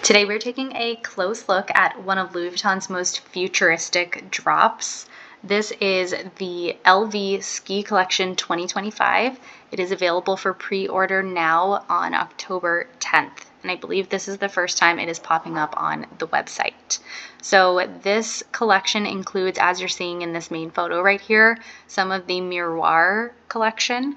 Today we're taking a close look at one of Louis Vuitton's most futuristic drops. This is the LV Ski Collection 2025. It is available for pre-order now on October 10th, and I believe this is the first time it is popping up on the website. So this collection includes, as you're seeing in this main photo right here, some of the Mirroir collection,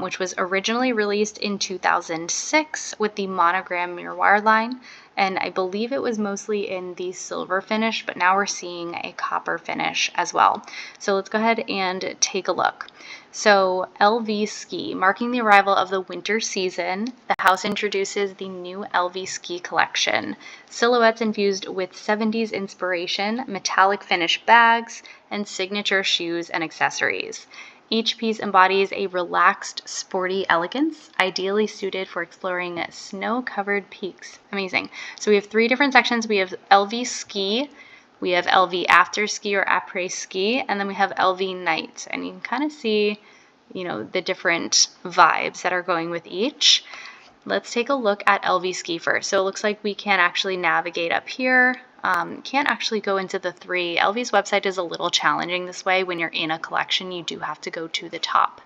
which was originally released in 2006 with the monogram Mirroir line. And I believe it was mostly in the silver finish, but now we're seeing a copper finish as well. So let's go ahead and take a look. So LV Ski, marking the arrival of the winter season, the house introduces the new LV Ski Collection. Silhouettes infused with 70s inspiration, metallic finish bags, and signature shoes and accessories. Each piece embodies a relaxed, sporty elegance, ideally suited for exploring snow-covered peaks. Amazing. So we have three different sections. We have LV Ski, we have LV After Ski or Après Ski, and then we have LV Night. And you can kind of see, the different vibes that are going with each. Let's take a look at LV Ski first. So it looks like we can actually navigate up here. Can't actually go into the three. LV's website is a little challenging this way. When you're in a collection, you do have to go to the top.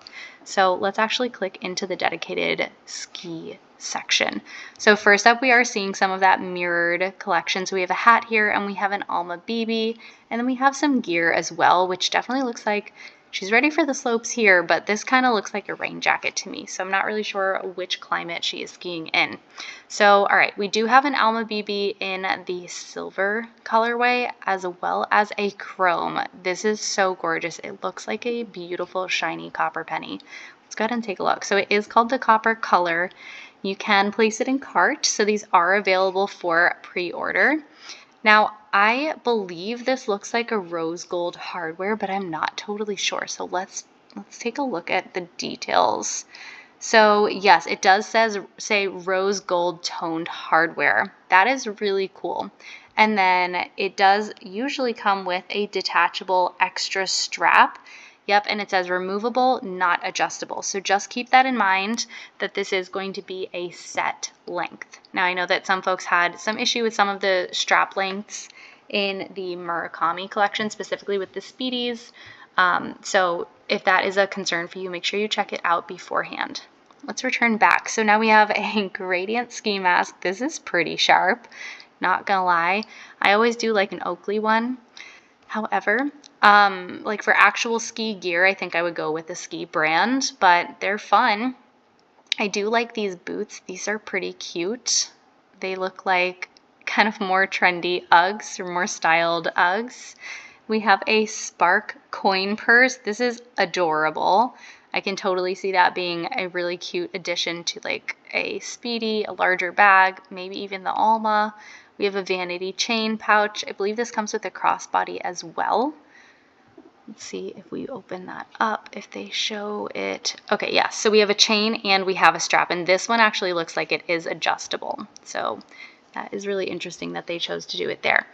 So let's actually click into the dedicated ski section. So first up, we are seeing some of that mirrored collection. So we have a hat here, and we have an Alma BB, and then we have some gear as well, which definitely looks like she's ready for the slopes here, but this kind of looks like a rain jacket to me, so I'm not really sure which climate she is skiing in. So, all right, we do have an Alma BB in the silver colorway as well as a chrome. This is so gorgeous. It looks like a beautiful shiny copper penny. Let's go ahead and take a look. So it is called the copper color. You can place it in cart, so these are available for pre-order. Now, I believe this looks like a rose gold hardware, but I'm not totally sure. So let's take a look at the details. So yes, it does say rose gold toned hardware. That is really cool. And then it does usually come with a detachable extra strap. Yep, and it says removable, not adjustable. So just keep that in mind that this is going to be a set length. Now I know that some folks had some issue with some of the strap lengths in the Murakami collection, specifically with the Speedies. So if that is a concern for you, make sure you check it out beforehand. Let's return back. So now we have a gradient ski mask. This is pretty sharp, not gonna lie. I always do like an Oakley one. However, like for actual ski gear, I think I would go with the Ski brand, but they're fun. I do like these boots. These are pretty cute. They look like kind of more trendy Uggs or more styled Uggs. We have a Spark coin purse. This is adorable. I can totally see that being a really cute addition to like a Speedy, a larger bag, maybe even the Alma. We have a vanity chain pouch. I believe this comes with a crossbody as well. Let's see if we open that up, if they show it. Okay, yeah, so we have a chain and we have a strap, and this one actually looks like it is adjustable. So that is really interesting that they chose to do it there.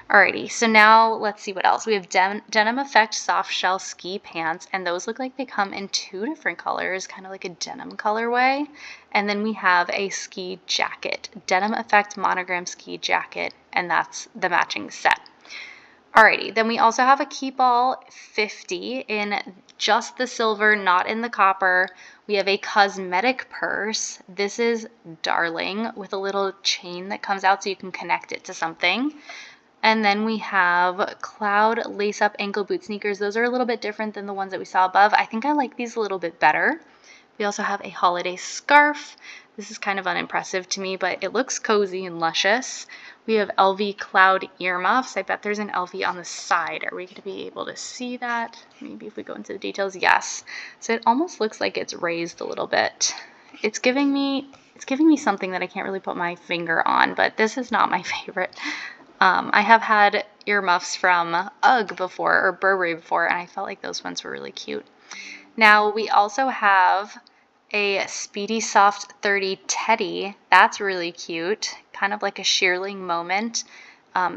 Alrighty, so now let's see what else. We have denim effect soft shell ski pants, and those look like they come in two different colors, kind of like a denim colorway. And then we have a ski jacket, denim effect monogram ski jacket, and that's the matching set. Alrighty, then we also have a Keepall 50 in just the silver, not in the copper. We have a cosmetic purse. This is darling with a little chain that comes out so you can connect it to something. And then we have cloud lace-up ankle boot sneakers. Those are a little bit different than the ones that we saw above. I think I like these a little bit better. We also have a holiday scarf. This is kind of unimpressive to me, but it looks cozy and luscious. We have LV cloud earmuffs. I bet there's an LV on the side. Are we going to be able to see that? Maybe if we go into the details, yes. So it almost looks like it's raised a little bit. It's giving me something that I can't really put my finger on, but this is not my favorite. I have had earmuffs from UGG before, or Burberry before, and I felt like those ones were really cute. Now we also have a Speedy Soft 30 Teddy. That's really cute, kind of like a shearling moment.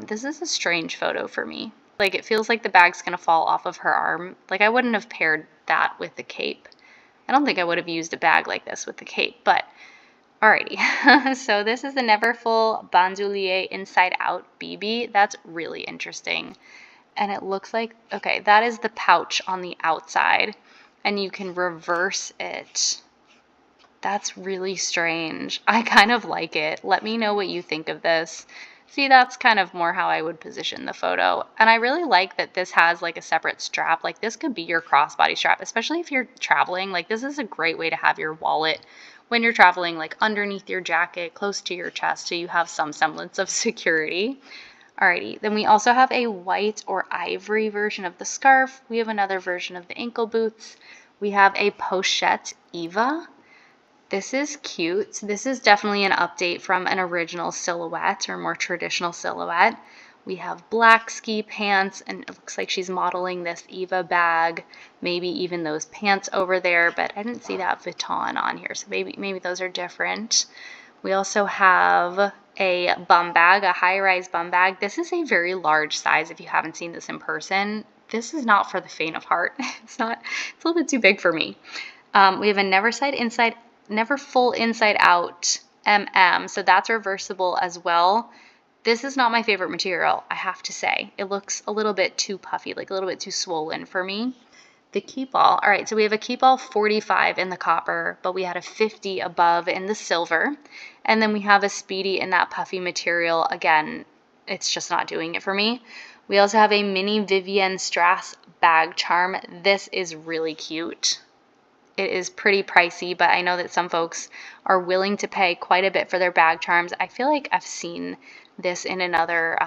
This is a strange photo for me. Like, it feels like the bag's gonna fall off of her arm. Like, I wouldn't have paired that with the cape. I don't think I would have used a bag like this with the cape, but Alrighty, so this is the Neverfull Bandoulier Inside Out BB. That's really interesting. And it looks like, okay, that is the pouch on the outside, and you can reverse it. That's really strange. I kind of like it. Let me know what you think of this. See, that's kind of more how I would position the photo. And I really like that this has like a separate strap. Like this could be your crossbody strap, especially if you're traveling. Like this is a great way to have your wallet when you're traveling, like underneath your jacket, close to your chest, so you have some semblance of security. Alrighty, then we also have a white or ivory version of the scarf. We have another version of the ankle boots. We have a Pochette Eva. This is cute. This is definitely an update from an original silhouette or more traditional silhouette. We have black ski pants, and it looks like she's modeling this Eva bag, maybe even those pants over there, but I didn't see that Vuitton on here, so maybe those are different. We also have a bum bag, a high-rise bum bag. This is a very large size if you haven't seen this in person. This is not for the faint of heart. It's a little bit too big for me. We have a Neverfull Inside Out so that's reversible as well. This is not my favorite material, I have to say. It looks a little bit too puffy, like a little bit too swollen for me. The Keepall, all right, so we have a Keepall 45 in the copper, but we had a 50 above in the silver. And then we have a Speedy in that puffy material. Again, it's just not doing it for me. We also have a mini Vivienne Strass bag charm. This is really cute. It is pretty pricey, but I know that some folks are willing to pay quite a bit for their bag charms. I feel like I've seen this in another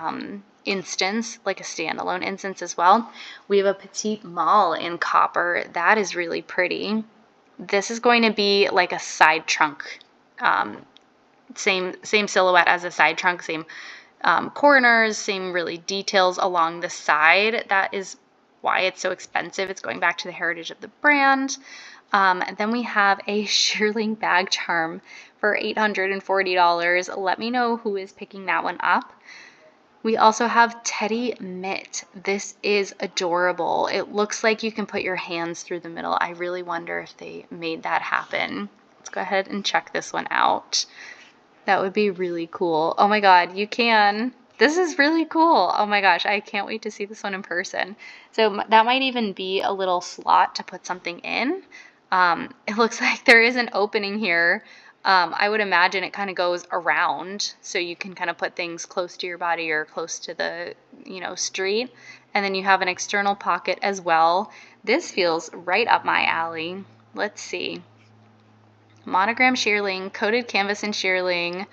instance, like a standalone instance as well. We have a Petite Malle in copper. That is really pretty. This is going to be like a side trunk. Same silhouette as a side trunk, same corners, same really details along the side. That is why it's so expensive. It's going back to the heritage of the brand. And then we have a shearling bag charm for $840. Let me know who is picking that one up. We also have Teddy Mitt. This is adorable. It looks like you can put your hands through the middle. I really wonder if they made that happen. Let's go ahead and check this one out. That would be really cool. Oh my God, you can. This is really cool. Oh my gosh, I can't wait to see this one in person. So that might even be a little slot to put something in. It looks like there is an opening here. I would imagine it kind of goes around, so you can kind of put things close to your body or close to the, street. And then you have an external pocket as well. This feels right up my alley. Let's see. Monogram shearling, coated canvas and shearling.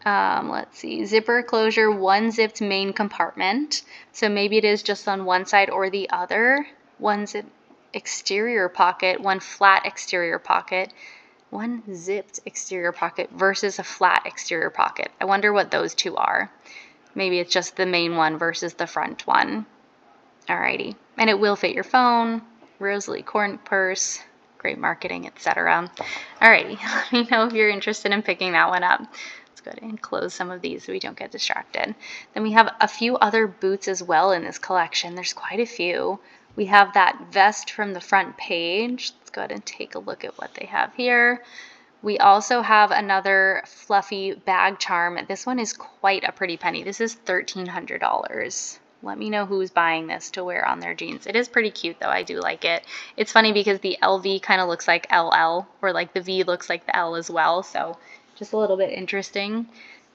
Let's see, zipper closure, one zipped main compartment. So maybe it is just on one side or the other. One zip exterior pocket, one flat exterior pocket, one zipped exterior pocket versus a flat exterior pocket. I wonder what those two are. Maybe it's just the main one versus the front one. Alrighty, and it will fit your phone, Rosalie corn purse, great marketing, etc. Alrighty, let me know if you're interested in picking that one up. Let's go ahead and close some of these so we don't get distracted. Then we have a few other boots as well in this collection. There's quite a few. We have that vest from the front page. Let's go ahead and take a look at what they have here. We also have another fluffy bag charm. This one is quite a pretty penny. This is $1,300. Let me know who's buying this to wear on their jeans. It is pretty cute though. I do like it. It's funny because the LV kind of looks like LL, or like the V looks like the L as well. So just a little bit interesting.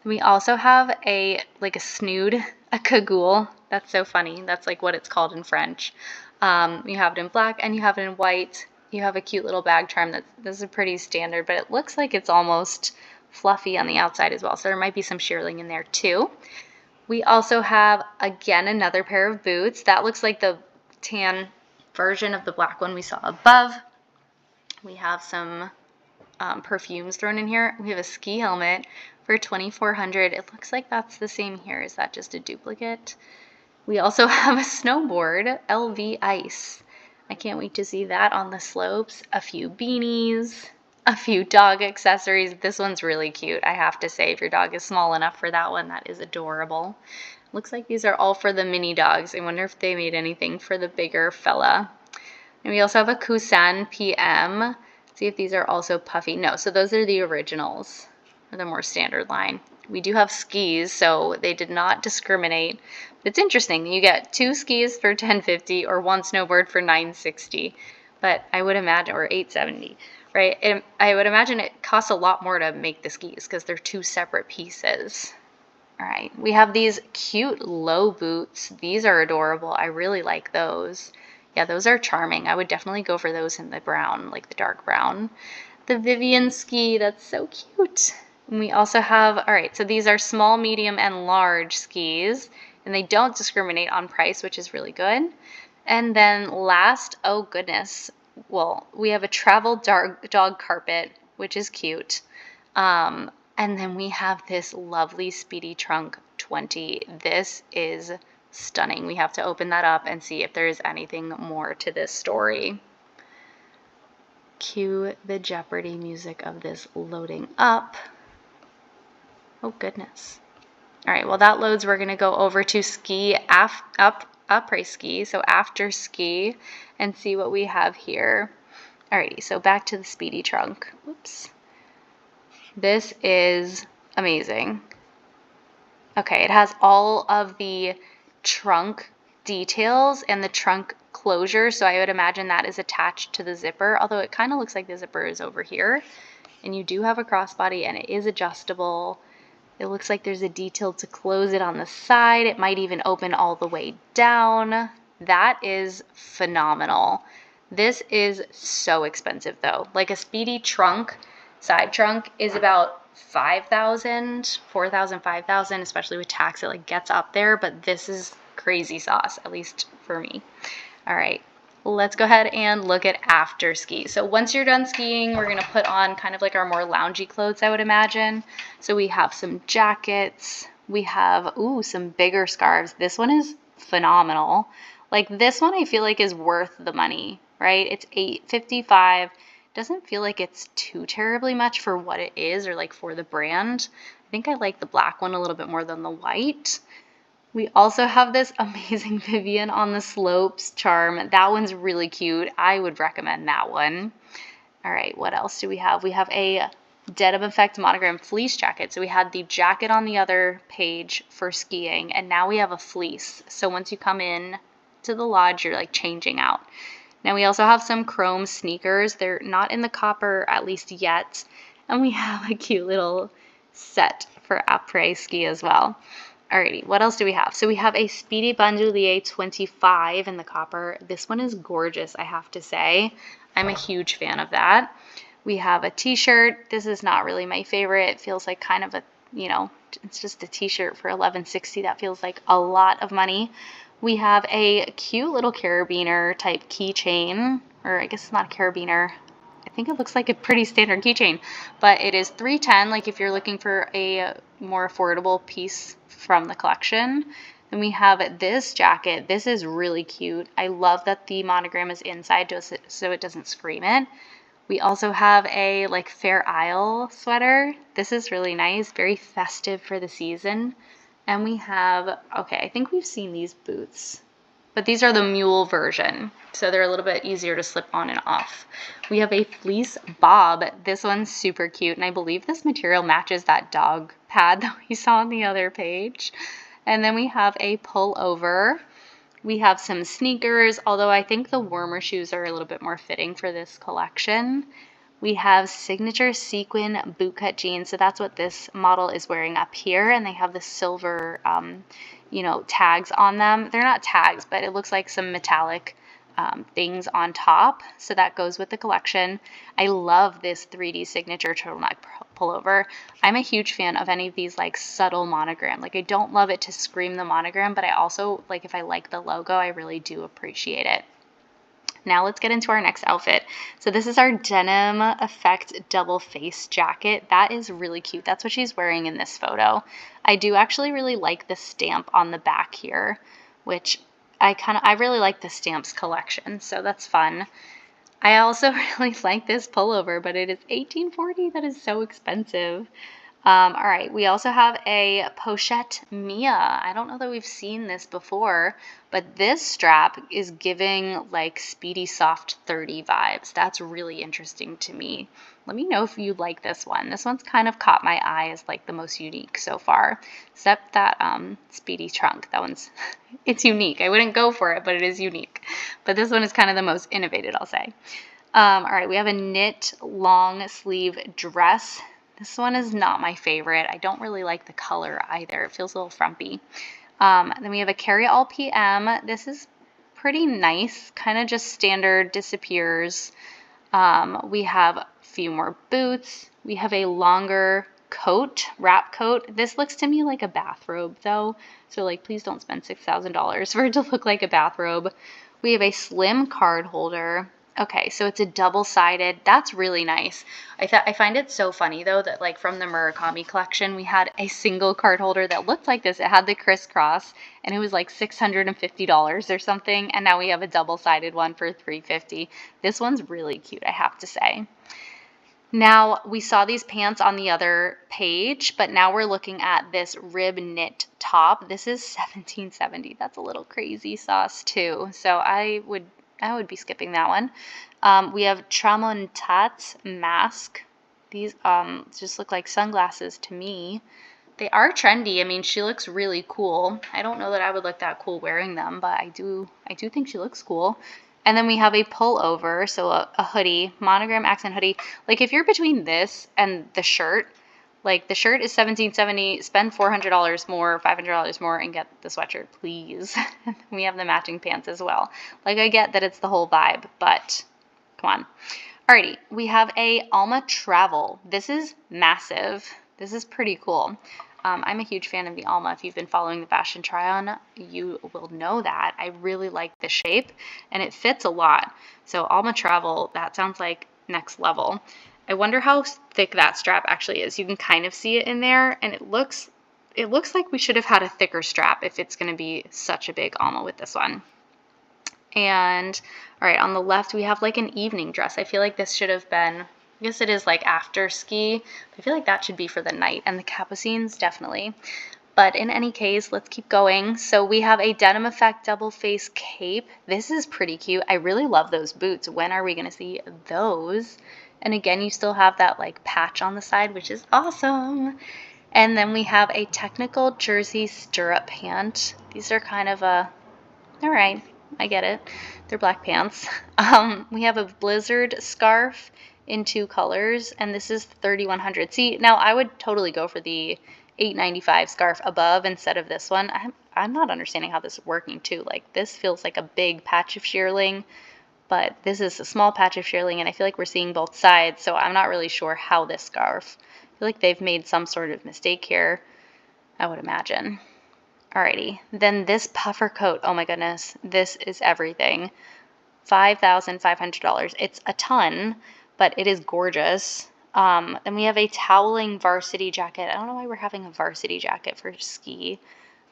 We also have a snood, a cagoule. That's so funny. That's like what it's called in French. You have it in black and you have it in white. You have a cute little bag charm. This is pretty standard, but it looks like it's almost fluffy on the outside as well. So there might be some shearling in there too. We also have, again, another pair of boots. That looks like the tan version of the black one we saw above. We have some perfumes thrown in here. We have a ski helmet for $2,400. It looks like that's the same here. Is that just a duplicate? We also have a snowboard, LV Ice. I can't wait to see that on the slopes. A few beanies, a few dog accessories. This one's really cute, I have to say. If your dog is small enough for that one, that is adorable. Looks like these are all for the mini dogs. I wonder if they made anything for the bigger fella. And we also have a Kusan PM. See if these are also puffy. No, so those are the originals, or the more standard line. We do have skis, so they did not discriminate. But it's interesting. You get 2 skis for $10.50 or 1 snowboard for $9.60. But I would imagine, or $8.70, right? And I would imagine it costs a lot more to make the skis because they're 2 separate pieces. All right, we have these cute low boots. These are adorable. I really like those. Yeah, those are charming. I would definitely go for those in the brown, like the dark brown. The Vivian ski, that's so cute. And we also have, all right, so these are small, medium, and large skis, and they don't discriminate on price, which is really good. And then last, oh goodness, well, we have a travel dog carpet, which is cute. And then we have this lovely Speedy Trunk 20. This is stunning. We have to open that up and see if there is anything more to this story. Cue the Jeopardy music of this loading up. Oh goodness. All right, while that loads, we're going to go over to ski après ski, so after ski, and see what we have here. Alrighty, so back to the Speedy Trunk. Whoops. This is amazing. Okay, it has all of the trunk details and the trunk closure, so I would imagine that is attached to the zipper, although it kind of looks like the zipper is over here. And you do have a crossbody, and it is adjustable. It looks like there's a detail to close it on the side. It might even open all the way down. That is phenomenal. This is so expensive though. Like a Speedy trunk, side trunk is about $5,000, $4,000, $5,000, especially with tax. It like gets up there, but this is crazy sauce, at least for me. All right, let's go ahead and look at after ski. So once you're done skiing, we're gonna put on kind of like our more loungy clothes, I would imagine. So we have some jackets. We have, ooh, some bigger scarves. This one is phenomenal. Like this one I feel like is worth the money, right? It's $8.55. Doesn't feel like it's too terribly much for what it is or like for the brand. I think I like the black one a little bit more than the white. We also have this amazing Vivian on the slopes charm. That one's really cute. I would recommend that one. All right, what else do we have? We have a Denim Effect monogram fleece jacket. So we had the jacket on the other page for skiing, and now we have a fleece. So once you come in to the lodge, you're like changing out. Now we also have some chrome sneakers. They're not in the copper, at least yet. And we have a cute little set for après ski as well. Alrighty, what else do we have? So we have a Speedy Bandoulier 25 in the copper. This one is gorgeous, I have to say. I'm a huge fan of that. We have a t-shirt. This is not really my favorite. It feels like kind of a, you know, it's just a t-shirt for $11.60. That feels like a lot of money. We have a cute little carabiner type keychain, or I guess it's not a carabiner. I think it looks like a pretty standard keychain, but it is $3.10. Like if you're looking for a more affordable piece from the collection. Then we have this jacket. This is really cute. I love that the monogram is inside so it doesn't scream it. We also have a like Fair Isle sweater. This is really nice, very festive for the season. And we have, okay, I think we've seen these boots, but these are the mule version, so they're a little bit easier to slip on and off. We have a fleece bob. This one's super cute, and I believe this material matches that dog pad that we saw on the other page. And then we have a pullover. We have some sneakers, although I think the warmer shoes are a little bit more fitting for this collection. We have signature sequin bootcut jeans, so that's what this model is wearing up here, and they have the silver, you know, tags on them. They're not tags, but it looks like some metallic things on top, so that goes with the collection. I love this 3D signature turtleneck pullover. I'm a huge fan of any of these like subtle monogram. Like I don't love it to scream the monogram, but I also like if I like the logo, I really do appreciate it. Now let's get into our next outfit. So this is our Denim Effect double face jacket. That is really cute. That's what she's wearing in this photo. I do actually really like the stamp on the back here, which I really like the stamps collection, so that's fun. I also really like this pullover, but it is $18.40. That is so expensive. All right, we also have a Pochette Mia. I don't know that we've seen this before, but this strap is giving like Speedy Soft 30 vibes. That's really interesting to me. Let me know if you like this one. This one's kind of caught my eye as like the most unique so far, except that Speedy trunk. That one's, it's unique. I wouldn't go for it, but it is unique. But this one is kind of the most innovative, I'll say. All right, we have a knit long sleeve dress. This one is not my favorite. I don't really like the color either. It feels a little frumpy. Then we have a carry all PM. This is pretty nice, kind of just standard, disappears. We have a few more boots. We have a longer coat, wrap coat. This looks to me like a bathrobe though. So like, please don't spend $6,000 for it to look like a bathrobe. We have a slim card holder. Okay, so it's a double-sided. That's really nice. I find it so funny though that like from the Murakami collection, we had a single card holder that looked like this. It had the crisscross and it was like $650 or something, and now we have a double-sided one for $350. This one's really cute, I have to say. Now, we saw these pants on the other page, but now we're looking at this rib knit top. This is $17.70. That's a little crazy sauce too. So I would be skipping that one. We have Tramontate mask. These just look like sunglasses to me. They are trendy. I mean, she looks really cool. I don't know that I would look that cool wearing them, but I do think she looks cool. And then we have a pullover, so a hoodie, monogram accent hoodie. Like if you're between this and the shirt, like the shirt is $17.70, spend $400 more, $500 more, and get the sweatshirt, please. We have the matching pants as well. Like I get that it's the whole vibe, but come on. Alrighty, we have a Alma Travel. This is massive. This is pretty cool. I'm a huge fan of the Alma. If you've been following the fashion try-on, you will know that. I really like the shape, and it fits a lot. So Alma Travel, that sounds like next level. I wonder how thick that strap actually is. You can kind of see it in there, and it looks like we should have had a thicker strap if it's going to be such a big Alma with this one. And all right, on the left we have like an evening dress. I feel like this should have been, I guess it is like after ski, but I feel like that should be for the night, and the capucines definitely. But in any case, let's keep going. So we have a denim effect double face cape. This is pretty cute. I really love those boots. When are we going to see those? And again, you still have that like patch on the side, which is awesome. And then we have a technical jersey stirrup pant. These are kind of all right, I get it. They're black pants. We have a blizzard scarf in 2 colors, and this is $3,100. See, now I would totally go for the $895 scarf above instead of this one. I'm not understanding how this is working too. Like this feels like a big patch of shearling, but this is a small patch of shearling, and I feel like we're seeing both sides, so I'm not really sure how this scarf. I feel like they've made some sort of mistake here, I would imagine. Alrighty, then this puffer coat, oh my goodness, this is everything. $5,500. It's a ton, but it is gorgeous. Then we have a toweling varsity jacket. I don't know why we're having a varsity jacket for ski.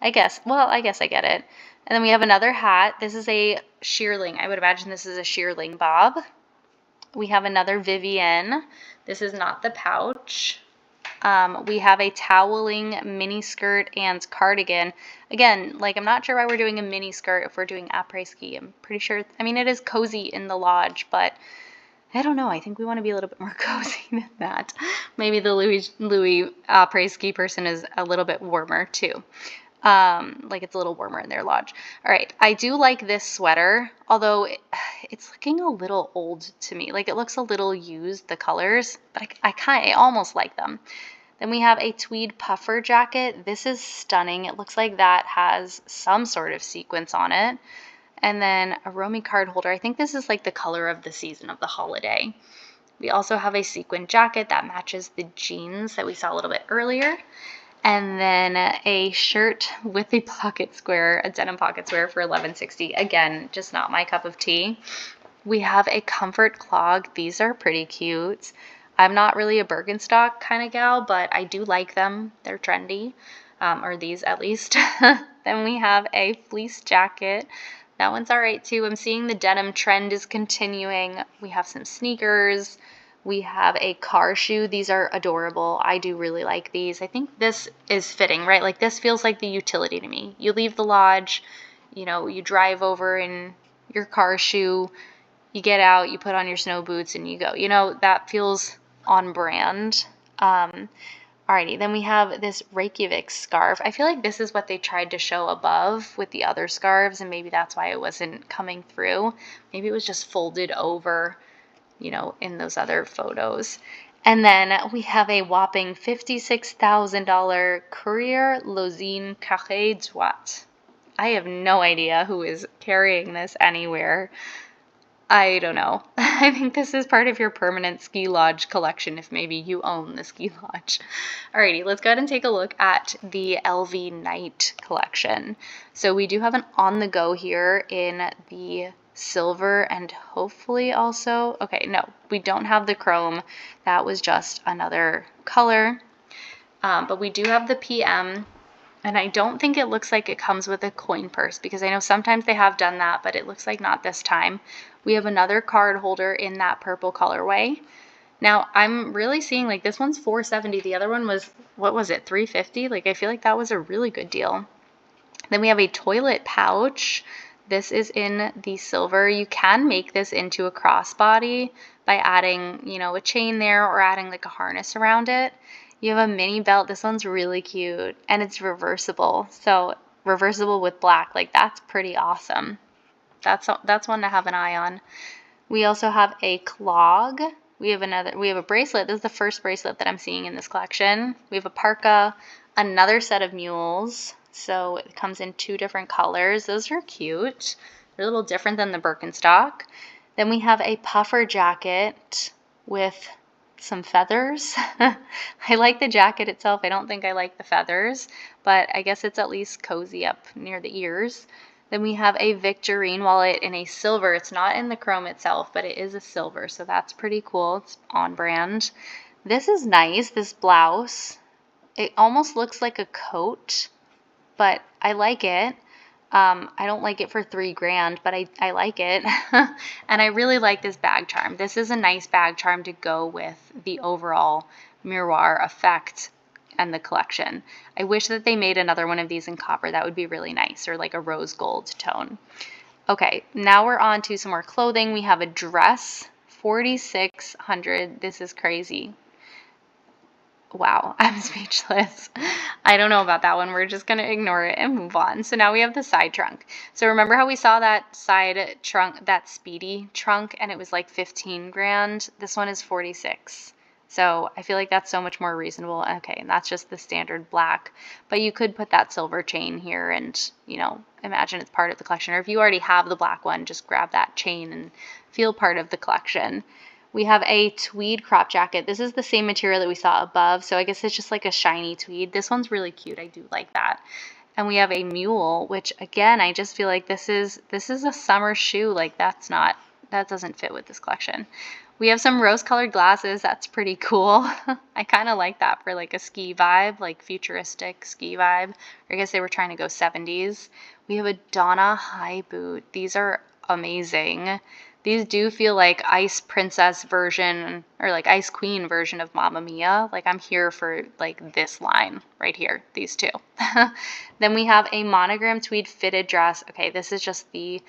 I guess I get it. And then we have another hat. This is a shearling. I would imagine this is a shearling bob. We have another Vivienne. This is not the pouch. We have a toweling mini skirt and cardigan. Again, like I'm not sure why we're doing a mini skirt if we're doing après ski. I'm pretty sure, I mean, it is cozy in the lodge, but I don't know. I think we want to be a little bit more cozy than that. Maybe the Louis après ski person is a little bit warmer too. Like it's a little warmer in their lodge. All right, I do like this sweater, although it's looking a little old to me. Like it looks a little used, the colors, but I almost like them. Then we have a tweed puffer jacket. This is stunning. It looks like that has some sort of sequence on it. And then a Romy card holder. I think this is like the color of the season of the holiday. We also have a sequin jacket that matches the jeans that we saw a little bit earlier. And then a shirt with a pocket square, a denim pocket square for $11.60. Again, just not my cup of tea. We have a comfort clog. These are pretty cute. I'm not really a Birkenstock kind of gal, but I do like them. They're trendy, or these at least. Then we have a fleece jacket. That one's all right too. I'm seeing the denim trend is continuing. We have some sneakers. We have a car shoe. These are adorable. I do really like these. I think this is fitting, right? Like this feels like the utility to me. You leave the lodge, you know, you drive over in your car shoe, you get out, you put on your snow boots and you go. You know, that feels on brand. Alrighty, then we have this Reykjavik scarf. I feel like this is what they tried to show above with the other scarves, and maybe that's why it wasn't coming through. Maybe it was just folded over, you know, in those other photos. And then we have a whopping $56,000 Courier Lozine Carré Droit. I have no idea who is carrying this anywhere. I don't know. I think this is part of your permanent ski lodge collection if maybe you own the ski lodge. Alrighty, let's go ahead and take a look at the LV Night collection. So we do have an on the go here in the silver and hopefully also, okay, no, we don't have the chrome. That was just another color. But we do have the PM. And I don't think it looks like it comes with a coin purse because I know sometimes they have done that, but it looks like not this time. We have another card holder in that purple colorway. Now, I'm really seeing like this one's $470. The other one was, what was it, $350? Like I feel like that was a really good deal. Then we have a toilet pouch. This is in the silver. You can make this into a crossbody by adding, you know, a chain there or adding like a harness around it. You have a mini belt. This one's really cute and it's reversible. So reversible with black, like that's pretty awesome. That's one to have an eye on. We also have a clog. We have a bracelet. This is the first bracelet that I'm seeing in this collection. We have a parka, another set of mules. So it comes in 2 different colors. Those are cute. They're a little different than the Birkenstock. Then we have a puffer jacket with some feathers. I like the jacket itself. I don't think I like the feathers, but I guess it's at least cozy up near the ears. Then we have a Victorine wallet in a silver. It's not in the chrome itself, but it is a silver, so that's pretty cool. It's on brand. This is nice, this blouse. It almost looks like a coat, but I like it. I don't like it for $3,000, but I like it. And I really like this bag charm. This is a nice bag charm to go with the overall Mirroir effect and the collection. I wish that they made another one of these in copper. That would be really nice, or like a rose gold tone. Okay, now we're on to some more clothing. We have a dress, $4,600. This is crazy. Wow, I'm speechless. I don't know about that one. We're just going to ignore it and move on. So now we have the side trunk. So remember how we saw that side trunk, that Speedy trunk, and it was like $15,000? This one is $46,000. So I feel like that's so much more reasonable. Okay, and that's just the standard black. But you could put that silver chain here and, you know, imagine it's part of the collection. Or if you already have the black one, just grab that chain and feel part of the collection. We have a tweed crop jacket. This is the same material that we saw above, so I guess it's just like a shiny tweed. This one's really cute. I do like that. And we have a mule, which again, I just feel like this is a summer shoe. Like that doesn't fit with this collection. We have some rose-colored glasses. That's pretty cool. I kind of like that for like a ski vibe, like futuristic ski vibe. Or I guess they were trying to go 70s. We have a Donna high boot. These are amazing. These do feel like Ice Princess version or like Ice Queen version of Mamma Mia. Like I'm here for like this line right here, these two. Then we have a monogram tweed fitted dress. Okay, this is just the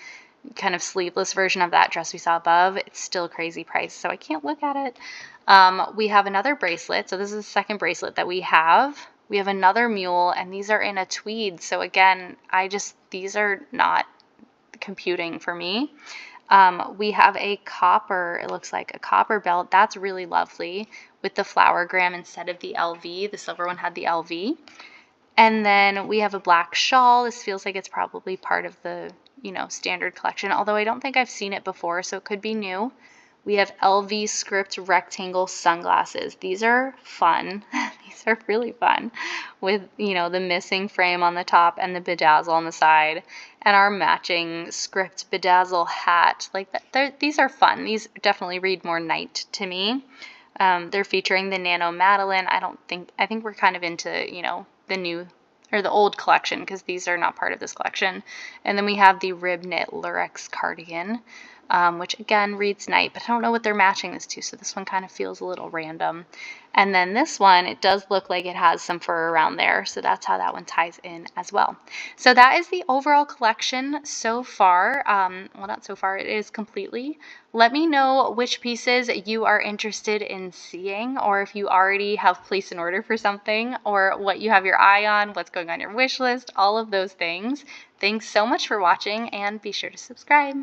kind of sleeveless version of that dress we saw above. It's still crazy price, so I can't look at it. We have another bracelet. So this is the second bracelet that we have. We have another mule, and these are in a tweed. So again, these are not computing for me. We have a copper, it looks like a copper belt. That's really lovely with the flower gram instead of the LV. The silver one had the LV. And then we have a black shawl. This feels like it's probably part of the, you know, standard collection, although I don't think I've seen it before, so it could be new. We have LV script rectangle sunglasses. These are fun. These are really fun with, you know, the missing frame on the top and the bedazzle on the side and our matching script bedazzle hat. Like that, these are fun. These definitely read more night to me. They're featuring the Nano Madeline. I think we're kind of into, you know, the new or the old collection because these are not part of this collection. And then we have the rib knit lurex cardigan. which again reads night, but I don't know what they're matching this to, so this one kind of feels a little random. And then this one, it does look like it has some fur around there, so that's how that one ties in as well. So that is the overall collection so far. Well, not so far, it is completely. Let me know which pieces you are interested in seeing, or if you already have placed an order for something, or what you have your eye on, what's going on your wish list, all of those things. Thanks so much for watching, and be sure to subscribe.